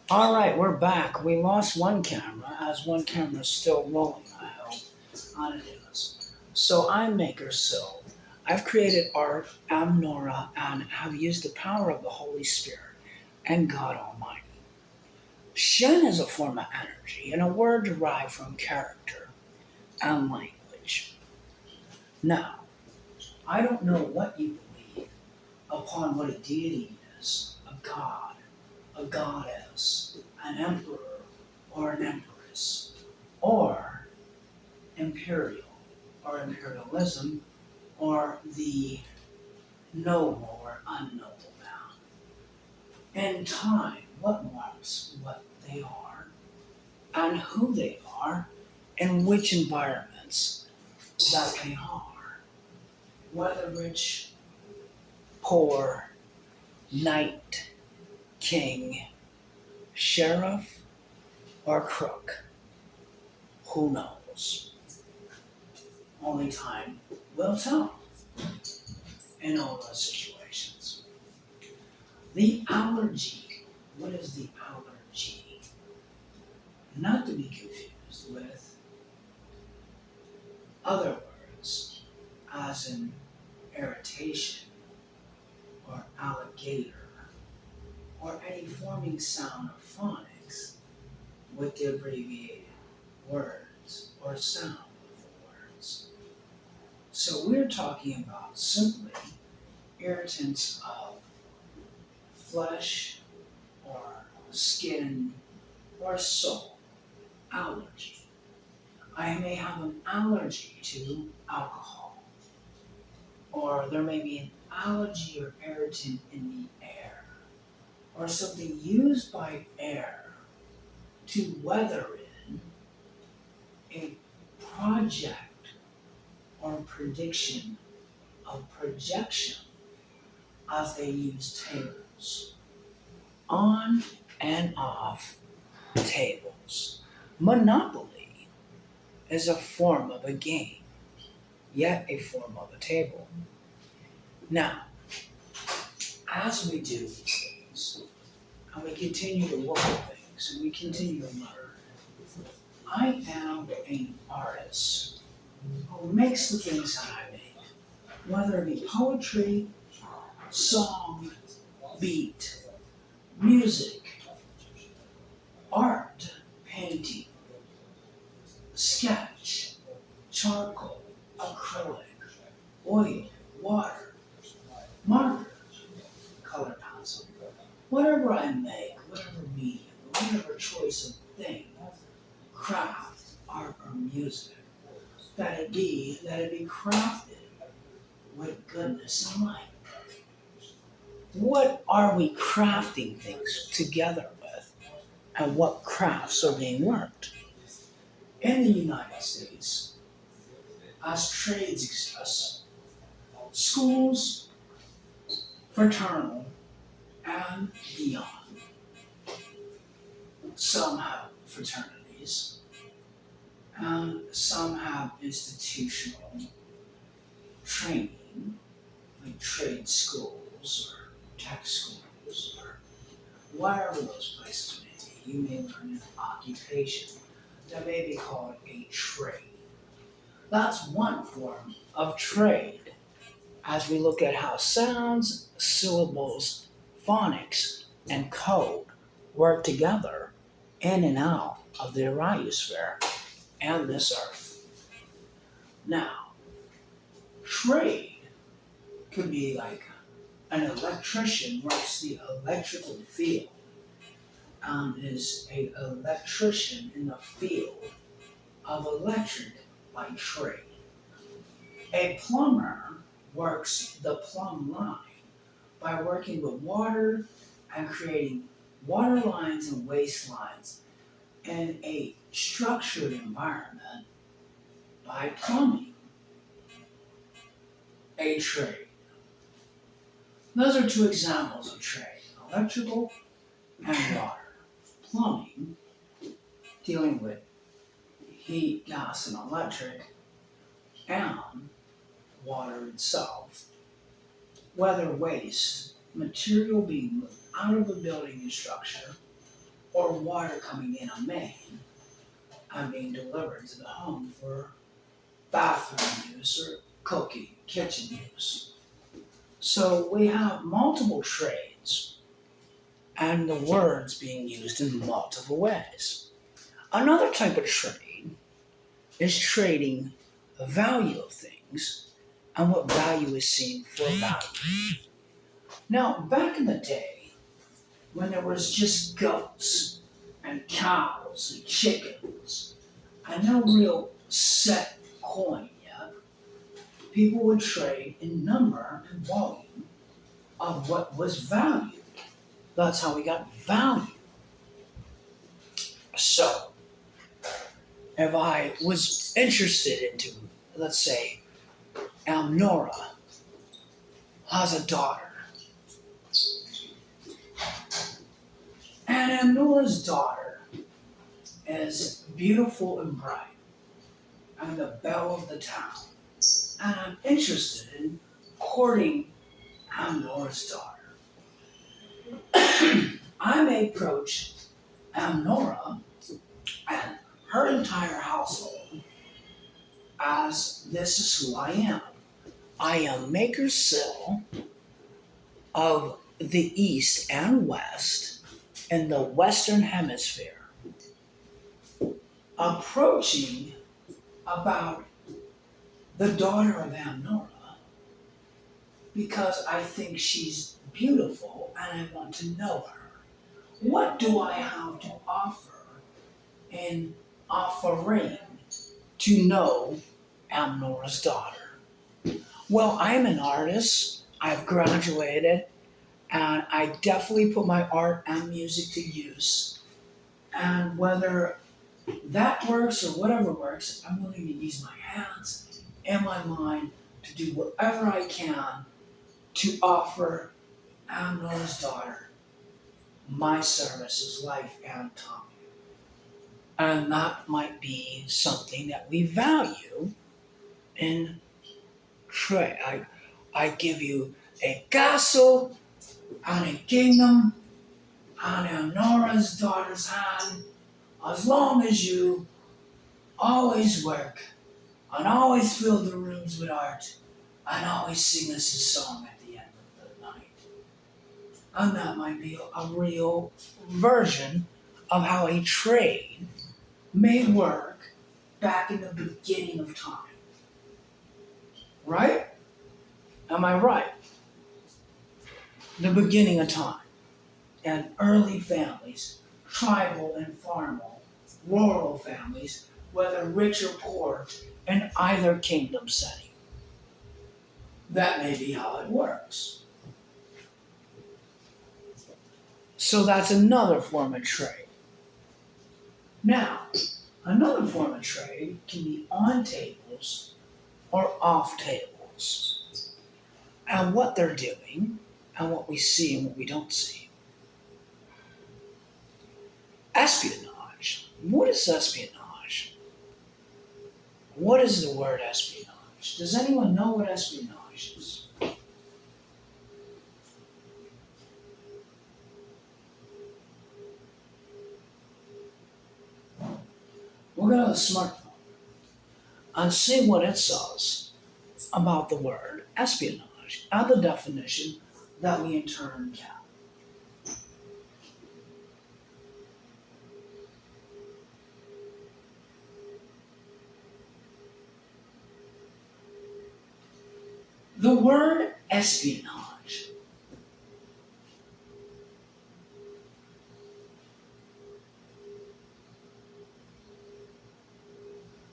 All right, we're back. We lost one camera, as one camera is still rolling, I hope. On it is. So I'm Maker So. I've created art, am Nora, and have used the power of the Holy Spirit and God Almighty. Shen is a form of energy and a word derived from character and language. Now, I don't know what you believe upon what a deity is, a god, a goddess, an emperor, or an empress, or imperial, or imperialism, or the noble or unknown bound. In time, what marks what they are, and who they are, and which environments that they are, whether rich, poor, knight, king, sheriff, or crook, who knows? Only time will tell in all those situations. The allergy. What is the allergy? Not to be confused with other words, as in irritation or alligator, or any forming sound of phonics with the abbreviated words or sound of the words. So we're talking about simply irritants of flesh or skin or soul, allergy. I may have an allergy to alcohol, or there may be an allergy or irritant in the air, or something used by air to weather in a project or prediction of projection as they use tables, on and off tables. Monopoly is a form of a game, yet a form of a table. Now, as we do these things, and we continue to look at things, and we continue to learn, I am an artist who makes the things that I make, whether it be poetry, song, beat, music, art, painting, sketch, charcoal, acrylic, oil, water, marker, color pencil. Whatever I make, whatever medium, whatever choice of thing, craft, art, or music, that it be crafted with goodness and light. What are we crafting things together with, and what crafts are being worked? In the United States, as trades exist, schools, fraternal, and beyond. Some have fraternities, and some have institutional training, like trade schools or tech schools or wherever those places may be. You may learn an occupation that may be called a trade. That's one form of trade as we look at how sounds, syllables, phonics, and code work together in and out of the ariosphere and this earth. Now, trade could be like an electrician works the electrical field and is an electrician in the field of electric by trade. A plumber works the plumb line by working with water and creating water lines and waste lines in a structured environment by plumbing. A trade. Those are two examples of trade, electrical and water. Plumbing, dealing with heat, gas, and electric, and water itself. Whether waste, material being moved out of a building and structure, or water coming in a main and being delivered to the home for bathroom use or cooking, kitchen use. So we have multiple trades and the words being used in multiple ways. Another type of trade is trading the value of things and what value is seen for value. Now, back in the day, when there was just goats and cows and chickens and no real set coin yet, people would trade in number and volume of what was valued. That's how we got value. So, if I was interested into, let's say, Nora has a daughter, and Nora's daughter is beautiful and bright, and the belle of the town, and I'm interested in courting Nora's daughter. I may approach Nora and her entire household as this is who I am. I am Maker Sill of the East and West in the Western Hemisphere, approaching about the daughter of Nora because I think she's beautiful and I want to know her. What do I have to offer in offering to know Nora's daughter? Well, I'm an artist. I've graduated and I definitely put my art and music to use. And whether that works or whatever works, I'm willing to use my hands and my mind to do whatever I can to offer Nora's daughter my services, life and time. And that might be something that we value in trade. I give you a castle and a kingdom and Nora's daughter's hand as long as you always work and always fill the rooms with art and always sing us a song at the end of the night. And that might be a real version of how a trade may work back in the beginning of time. Right? Am I right? The beginning of time. And early families, tribal and farmal, rural families, whether rich or poor, in either kingdom setting. That may be how it works. So that's another form of trade. Now, another form of trade can be on tables or off tables. And what they're doing, and what we see and what we don't see. Espionage. What is espionage? What is the word espionage? Does anyone know what espionage is? We'll go to the smartphone and see what it says about the word espionage and the definition that we in turn get. The word espionage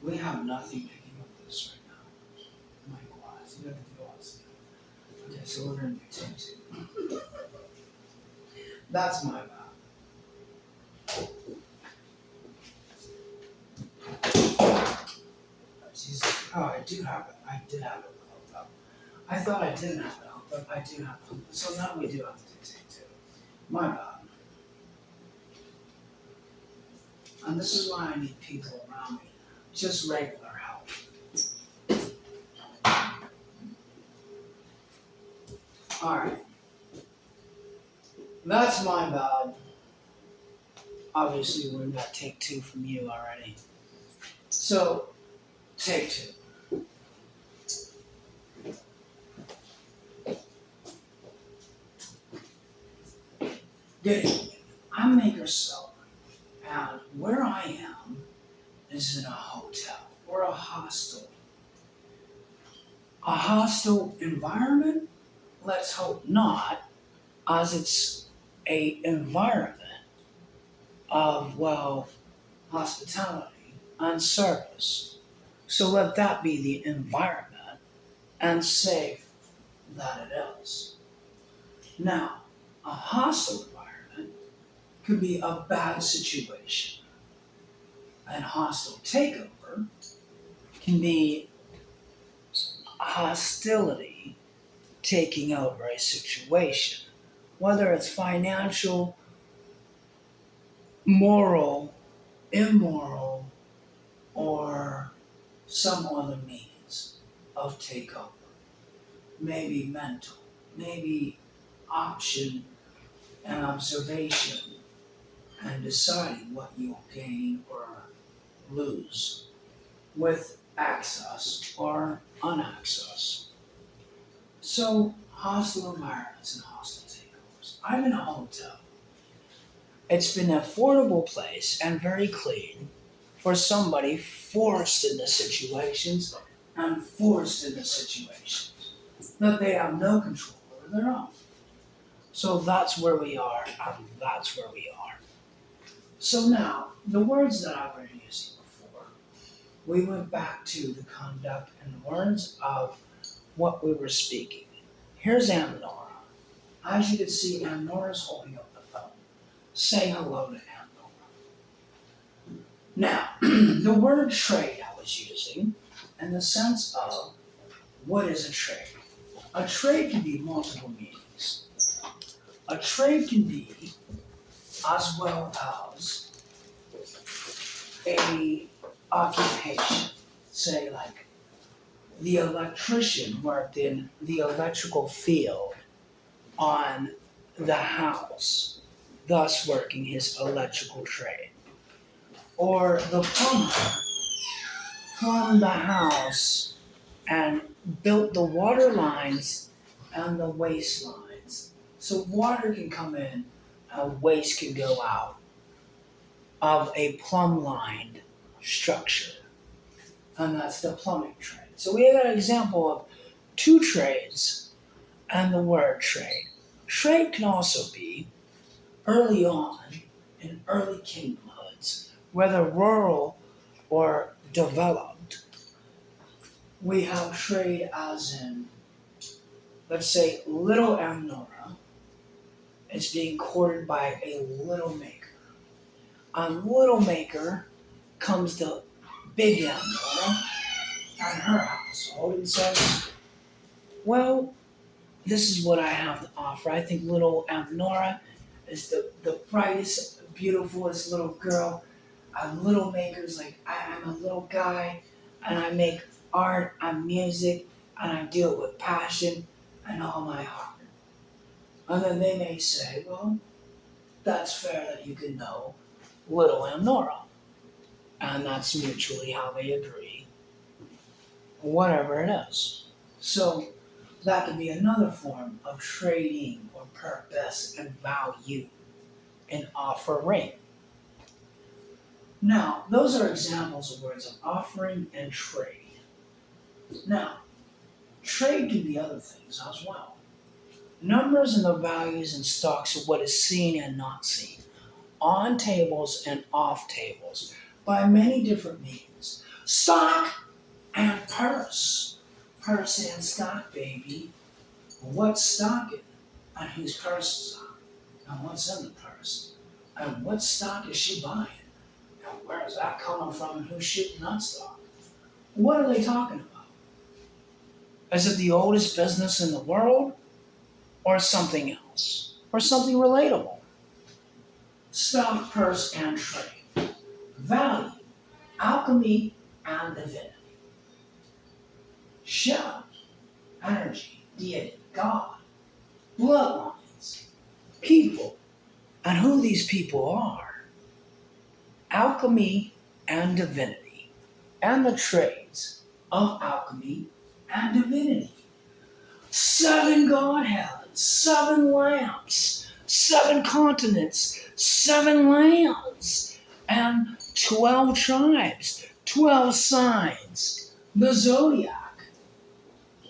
we have nothing picking up this right now. Likewise, you have to do us. Okay, so we're going to do 2. That's my bad. Jesus. Oh, I do have it. I did have it hooked up. I thought I didn't have it hooked up. I do have it. So now we do have to do 2. My bad. And this is why I need people around me. Just regular help. Alright. That's my bad. obviously we got take two from you already. So, take two. Good evening. I'm Maker Soul, and where I am is in a hotel or a hostel. A hostile environment? Let's hope not, as it's a environment of, well, hospitality and service. So let that be the environment and safe that it is. Now, a hostile environment could be a bad situation, and hostile takeover can be hostility taking over a situation, whether it's financial, moral, immoral, or some other means of takeover. Maybe mental, maybe option and observation and deciding what you'll gain or lose with access or unaccess. So, hostile environments and hostile takeovers. I'm in a hotel. It's been an affordable place and very clean for somebody forced into situations and forced into situations that they have no control over their own. So that's where we are, and that's where we are. So now, the words that I was using before, we went back to the conduct and the words of what we were speaking. Here's Aunt Nora. As you can see, Aunt Nora's holding up the phone. Say hello to Aunt Nora. Now, the word trade I was using in the sense of what is a trade? A trade can be multiple meanings. A trade can be as well as a occupation. Say like the electrician worked in the electrical field on the house, thus working his electrical trade. Or the plumber plumbed the house and built the water lines and the waste lines. So water can come in and waste can go out of a plumb lined structure. And that's the plumbing trade. So we have an example of two trades and the word trade. Trade can also be early on in early kingdomhoods, whether rural or developed. We have trade as in, let's say, little Amnora is being courted by a little maker. On little maker comes the big Amnora and her household and says, well, this is what I have to offer. I think little Nora is the brightest, beautifulest little girl. I'm little makers, like I'm a little guy, and I make art and music, and I do it with passion and all my heart. And then they may say, well, that's fair that you can know little Nora. And that's mutually how they agree, whatever it is. So, that could be another form of trading or purpose and value in offering. Now, those are examples of words of offering and trade. Now, trade can be other things as well. Numbers and the values and stocks of what is seen and not seen, on tables and off tables, by many different means. Stock and purse. Purse and stock, baby. What's stocking? And whose purse is on? And what's in the purse? And what stock is she buying? And where is that coming from? And who's shooting that stock? What are they talking about? Is it the oldest business in the world? Or something else? Or something relatable? Stock, purse, and trade. Value, alchemy, and divinity. Shout, energy, deity, God, bloodlines, people, and who these people are. alchemy and divinity, and the trades of alchemy and divinity. 7 Godheads, 7 lamps, 7 continents, 7 lands, and 12 tribes, 12 signs, the zodiac,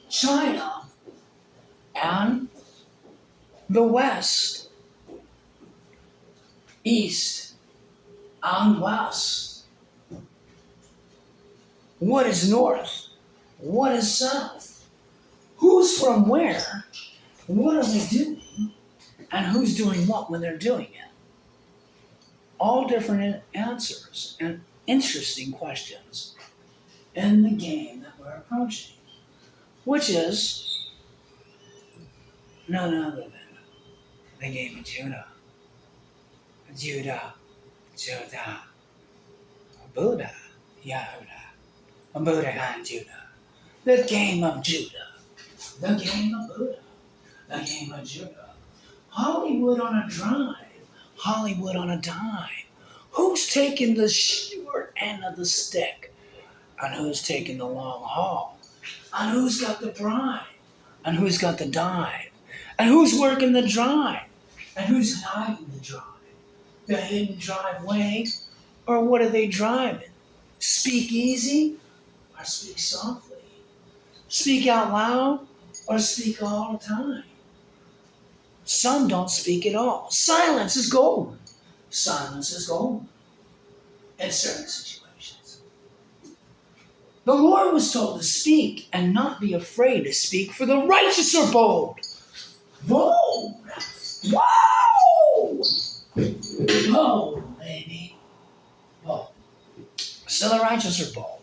China, and the West, East, and West. What is North? What is South? Who's from where? What are they doing? And who's doing what when they're doing it? All different answers and interesting questions in the game that we're approaching, which is none other than the game of Judah. Judah, Judah, Buddha, Yahudah, Buddha and Judah. The game of Judah. The game of Buddha. The game of Judah. Hollywood on a drive. Hollywood on a dime. Who's taking the short end of the stick? And who's taking the long haul? And who's got the bride? And who's got the dive? And who's working the drive? And who's hiding the drive? The hidden driveway? Or what are they driving? Speak easy or speak softly? Speak out loud or speak all the time? Some don't speak at all. Silence is golden. Silence is golden in certain situations. The Lord was told to speak and not be afraid to speak, for the righteous are bold. Bold! Whoa! Bold, baby. Bold. So the righteous are bold.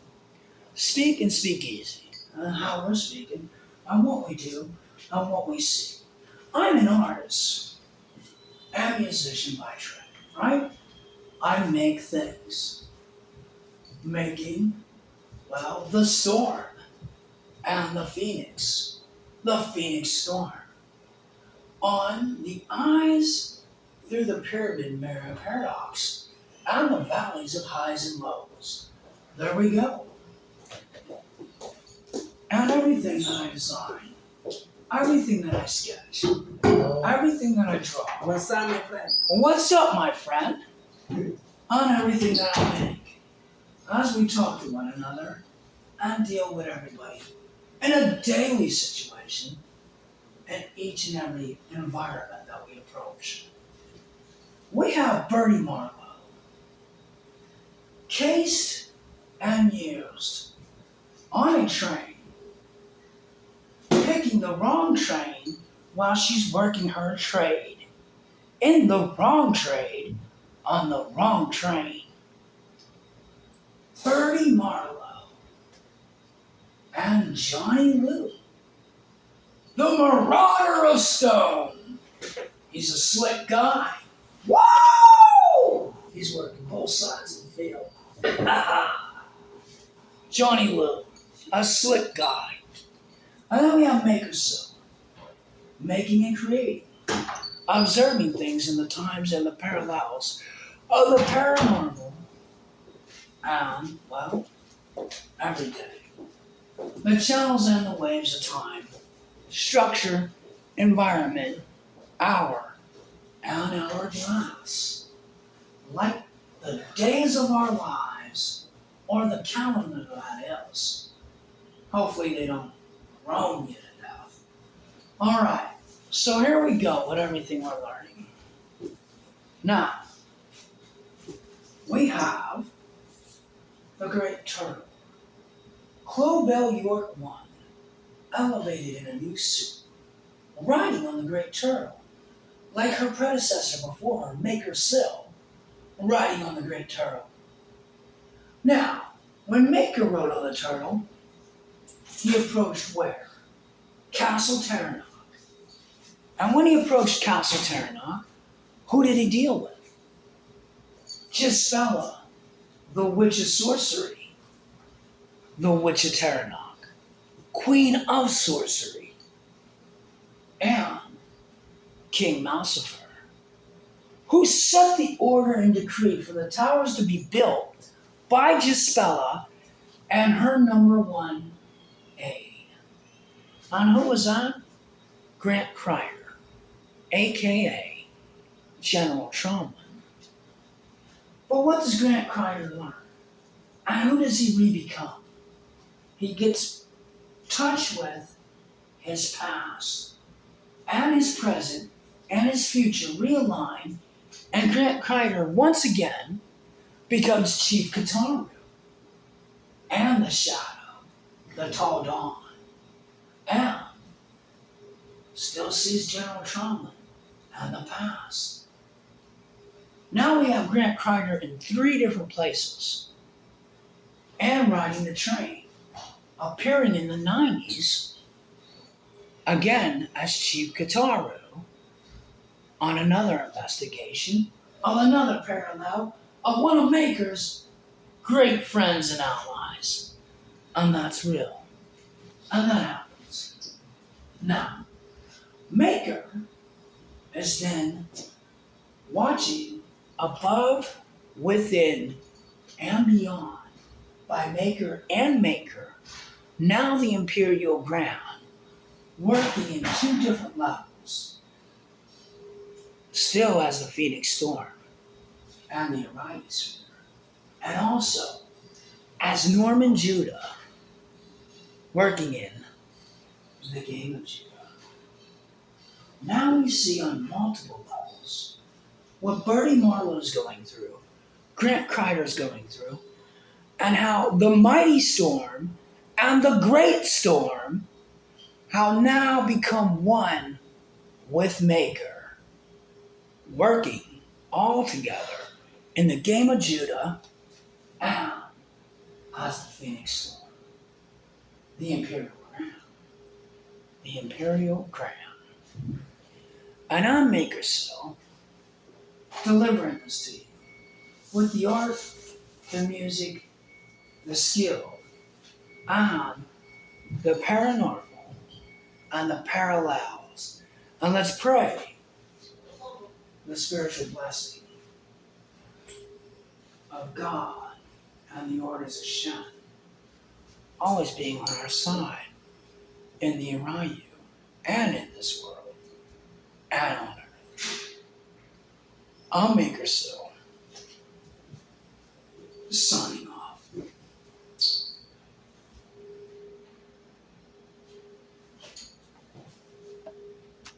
Speak and speak easy. How we're speaking, and what we do, and what we see. I'm an artist and musician by trade, right? I make things. Making, well, the storm and the phoenix storm. On the eyes through the pyramid mirror paradox and the valleys of highs and lows. There we go. And everything that I design, everything that I sketch, everything that I draw. What's up, my friend? What's up, my friend? On everything that I make, as we talk to one another and deal with everybody in a daily situation in each and every environment that we approach. We have Bertie Marlowe, cased and used on a train, picking the wrong train while she's working her trade, in the wrong trade, on the wrong train. Bertie Marlowe and Johnny Lou, the Marauder of Stone. He's a slick guy. Whoa! He's working both sides of the field. Johnny Lou, a slick guy. And then we have Maker Silver, making and creating, observing things in the times and the parallels of the paranormal and, well, every day. The channels and the waves of time, structure, environment, hour, and hourglass, like the days of our lives, or the calendar that is. Hopefully they don't roam you to death. All right, so here we go with everything we're learning. Now, we have the Great Turtle. Clobell York I, elevated in a new suit, riding on the Great Turtle, like her predecessor before her, Maker Sill, riding on the Great Turtle. Now, when Maker rode on the turtle, he approached where? Castle Taranock. And when he approached Castle Taranock, who did he deal with? Gisela, the Witch of Sorcery, the Witch of Taranock, Queen of Sorcery, and King Mousifer, who set the order and decree for the towers to be built by Gispella and her number one aide. And who was that? Grant Crider, aka General Trumbull. But what does Grant Crider learn? And who does he re-become? He gets touch with his past and his present and his future realign, and Grant Crider once again becomes Chief Kataru and the Shadow, the Tall Dawn, and still sees General Trumbull and the past. Now we have Grant Crider in 3 different places and riding the train, appearing in the 90s again as Chief Kataru on another investigation of another parallel of one of Maker's great friends and allies. And that's real. And that happens. Now, Maker is then watching above, within, and beyond by Maker and Maker, now the Imperial Ground, working in 2 different levels, still as the Phoenix Storm and the Orion Sphere, and also as Norman Judah, working in the Game of Judah. Now we see on multiple levels what Bertie Marlowe's going through, Grant Crider's going through, and how the mighty storm and the great storm how now become one with Maker, working all together in the Game of Judah and as the Phoenix Storm, the Imperial Crown. The Imperial Crown. And I'm Maker Sill, delivering this to you with the art, the music, the skill, and the paranormal and the parallels. And let's pray the spiritual blessing of God and the orders of Shem always being on our side in the Orion and in this world and on earth. I'm Maker Sill.